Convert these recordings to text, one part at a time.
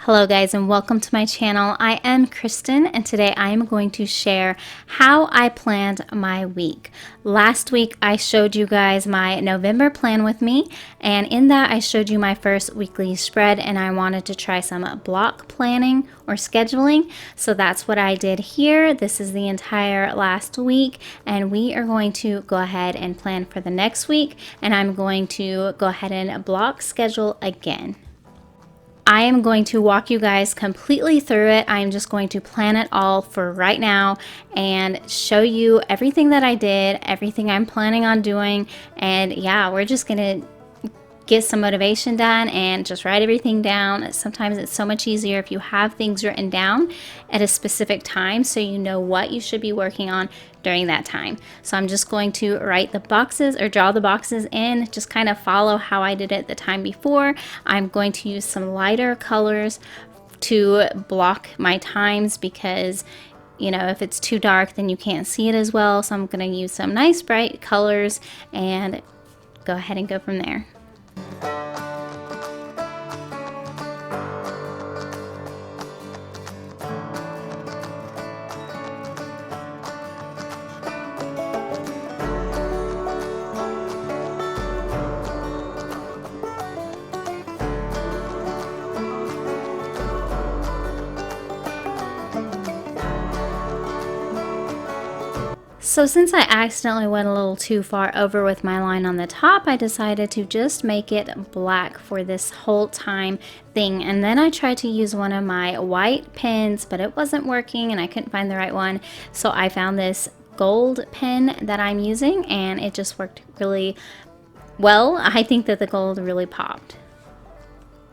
Hello guys and welcome to my channel. I am Kristen and today I am going to share how I planned my week. Last week I showed you guys my November plan with me, and in that I showed you my first weekly spread, and I wanted to try some block planning or scheduling. So that's what I did here. This is the entire last week, and we are going to go ahead and plan for the next week, and I'm going to go ahead and block schedule again. I am going to walk you guys completely through it. I'm just going to plan it all for right now and show you everything that I did, everything I'm planning on doing, and yeah, we're just gonna get some motivation done and just write everything down. Sometimes it's so much easier if you have things written down at a specific time so you know what you should be working on during that time. So I'm just going to write the boxes or draw the boxes in, just kind of follow how I did it the time before. I'm going to use some lighter colors to block my times because if it's too dark then you can't see it as well. So I'm going to use some nice bright colors and go ahead and go from there. So since I accidentally went a little too far over with my line on the top, I decided to just make it black for this whole time thing. And then I tried to use one of my white pens, but it wasn't working and I couldn't find the right one. So I found this gold pen that I'm using and it just worked really well. I think that the gold really popped.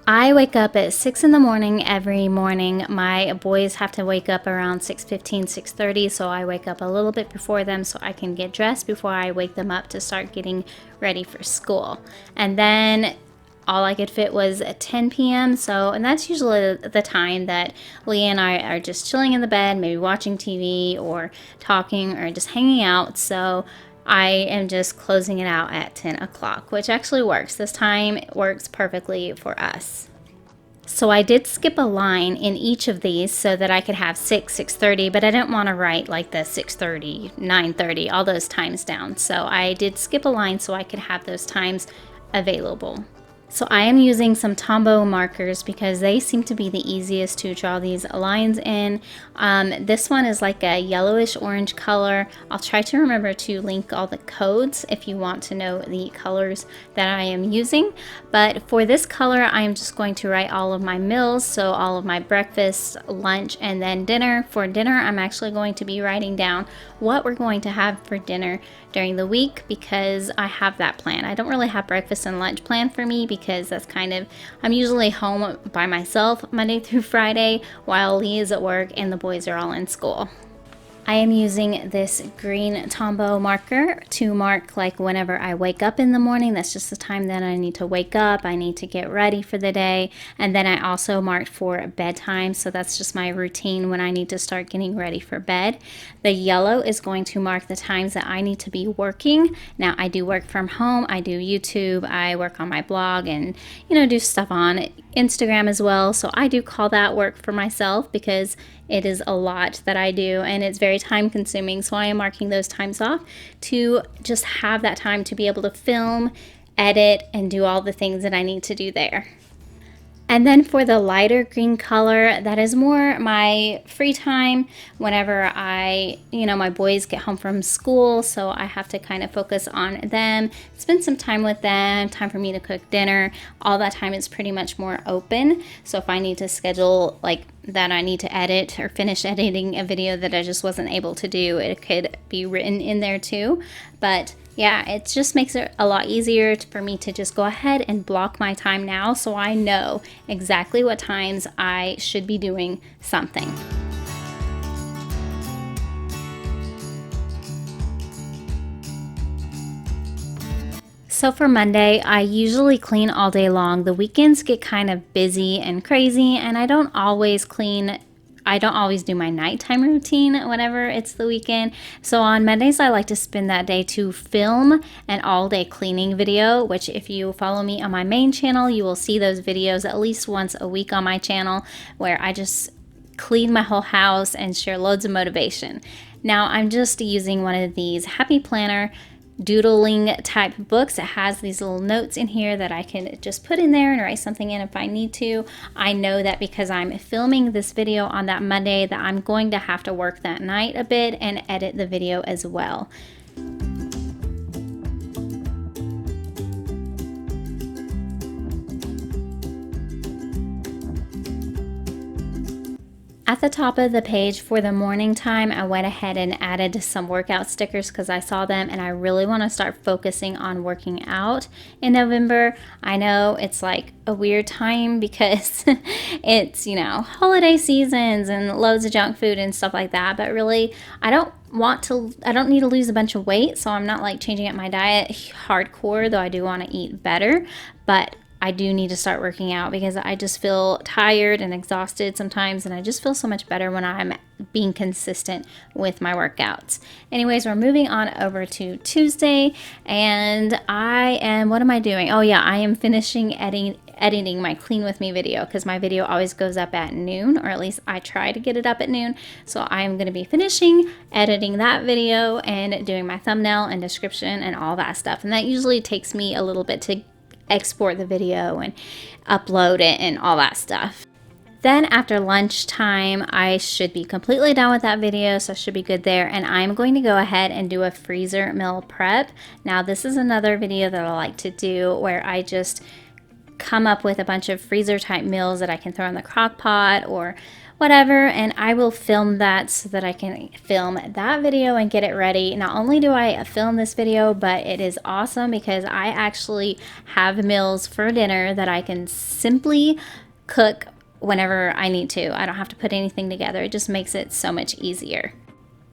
I wake up at 6 in the morning every morning. My boys have to wake up around 6:15, 6:30, so I wake up a little bit before them so I can get dressed before I wake them up to start getting ready for school. And then all I could fit was at 10 p.m. And that's usually the time that Leah and I are just chilling in the bed, maybe watching TV or talking or just hanging out. So I am just closing it out at 10 o'clock, which actually works. This time works perfectly for us. So I did skip a line in each of these so that I could have 6, 6:30, but I didn't want to write like the 6:30, 9:30, all those times down. So I did skip a line so I could have those times available. So I am using some Tombow markers because they seem to be the easiest to draw these lines in. This one is like a yellowish orange color. I'll try to remember to link all the codes if you want to know the colors that I am using. But for this color, I am just going to write all of my meals. So all of my breakfast, lunch, and then dinner. For dinner, I'm actually going to be writing down what we're going to have for dinner during the week because I have that plan. I don't really have breakfast and lunch planned for me because that's I'm usually home by myself Monday through Friday while Lee is at work and the boys are all in school. I am using this green Tombow marker to mark like whenever I wake up in the morning. That's just the time that I need to wake up. I need to get ready for the day. And then I also marked for bedtime. So that's just my routine when I need to start getting ready for bed. The yellow is going to mark the times that I need to be working. Now I do work from home. I do YouTube. I work on my blog and, do stuff on Instagram as well. So I do call that work for myself because it is a lot that I do and it's very time consuming. So I am marking those times off to just have that time to be able to film, edit, and do all the things that I need to do there. And then for the lighter green color, that is more my free time whenever my boys get home from school. So I have to kind of focus on them, spend some time with them, time for me to cook dinner. All that time is pretty much more open. So if I need to schedule like that I need to edit or finish editing a video that I just wasn't able to do, it could be written in there too. But yeah, it just makes it a lot easier for me to just go ahead and block my time now so I know exactly what times I should be doing something. So for Monday, I usually clean all day long. The weekends get kind of busy and crazy and I don't always clean I don't always do my nighttime routine whenever it's the weekend. So on Mondays, I like to spend that day to film an all-day cleaning video, which if you follow me on my main channel, you will see those videos at least once a week on my channel, where I just clean my whole house and share loads of motivation. Now I'm just using one of these Happy Planner doodling type books. It has these little notes in here that I can just put in there and write something in if I need to. I know that because I'm filming this video on that Monday that I'm going to have to work that night a bit and edit the video as well. At the top of the page for the morning time, I went ahead and added some workout stickers because I saw them and I really want to start focusing on working out in November. I know it's like a weird time because it's, you know, holiday seasons and loads of junk food and stuff like that, but really I don't need to lose a bunch of weight, so I'm not like changing up my diet hardcore, though I do want to eat better, but I do need to start working out because I just feel tired and exhausted sometimes, and I just feel so much better when I'm being consistent with my workouts. Anyways, we're moving on over to Tuesday, and what am I doing? Oh yeah, I am finishing editing my Clean With Me video because my video always goes up at noon, or at least I try to get it up at noon. So I'm going to be finishing editing that video and doing my thumbnail and description and all that stuff. And that usually takes me a little bit to export the video and upload it and all that stuff. Then after lunchtime, I should be completely done with that video, so I should be good there. And I'm going to go ahead and do a freezer meal prep. Now this is another video that I like to do where I just come up with a bunch of freezer type meals that I can throw in the crock pot or whatever, and I will film that so that I can film that video and get it ready. Not only do I film this video, but it is awesome because I actually have meals for dinner that I can simply cook whenever I need to. I don't have to put anything together. It just makes it so much easier.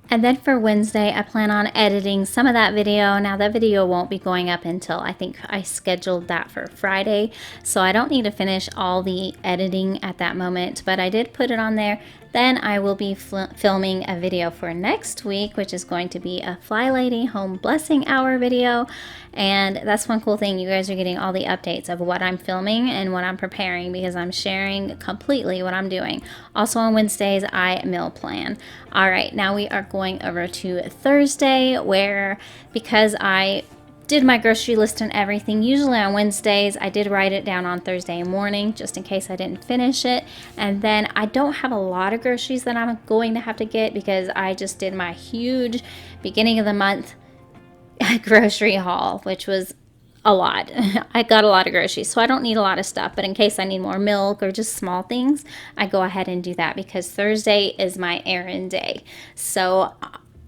And then for Wednesday, I plan on editing some of that video. Now that video won't be going up until I think I scheduled that for Friday. So I don't need to finish all the editing at that moment, but I did put it on there. Then I will be filming a video for next week, which is going to be a Fly Lady Home Blessing Hour video. And that's one cool thing. You guys are getting all the updates of what I'm filming and what I'm preparing because I'm sharing completely what I'm doing. Also on Wednesdays, I meal plan. All right, now we are going over to Thursday where, because I did my grocery list and everything. Usually on Wednesdays, I did write it down on Thursday morning just in case I didn't finish it. And then I don't have a lot of groceries that I'm going to have to get because I just did my huge beginning of the month grocery haul, which was a lot. I got a lot of groceries, so I don't need a lot of stuff, but in case I need more milk or just small things, I go ahead and do that because Thursday is my errand day. So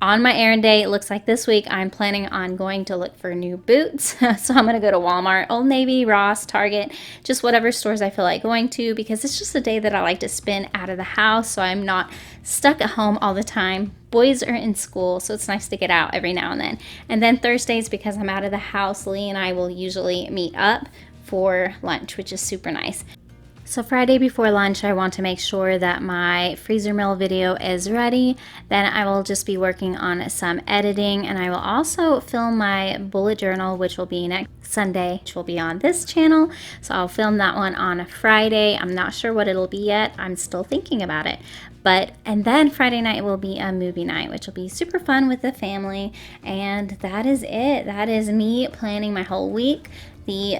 on my errand day, it looks like this week I'm planning on going to look for new boots. So I'm going to go to Walmart, Old Navy, Ross, Target, just whatever stores I feel like going to because it's just a day that I like to spend out of the house so I'm not stuck at home all the time. Boys are in school, so it's nice to get out every now and then. And then Thursdays, because I'm out of the house, Lee and I will usually meet up for lunch, which is super nice. So Friday before lunch, I want to make sure that my freezer meal video is ready. Then I will just be working on some editing, and I will also film my bullet journal, which will be next Sunday, which will be on this channel. So I'll film that one on Friday. I'm not sure what it'll be yet. I'm still thinking about it. And then Friday night will be a movie night, which will be super fun with the family. And that is it. That is me planning my whole week. The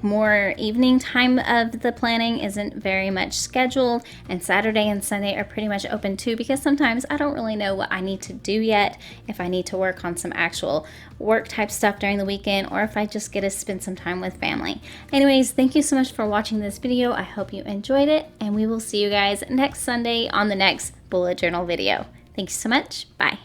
more evening time of the planning isn't very much scheduled, and Saturday and Sunday are pretty much open too because sometimes I don't really know what I need to do yet, if I need to work on some actual work type stuff during the weekend or if I just get to spend some time with family. Anyways, thank you so much for watching this video. I hope you enjoyed it, and we will see you guys next Sunday on the next bullet journal video. Thanks so much. Bye.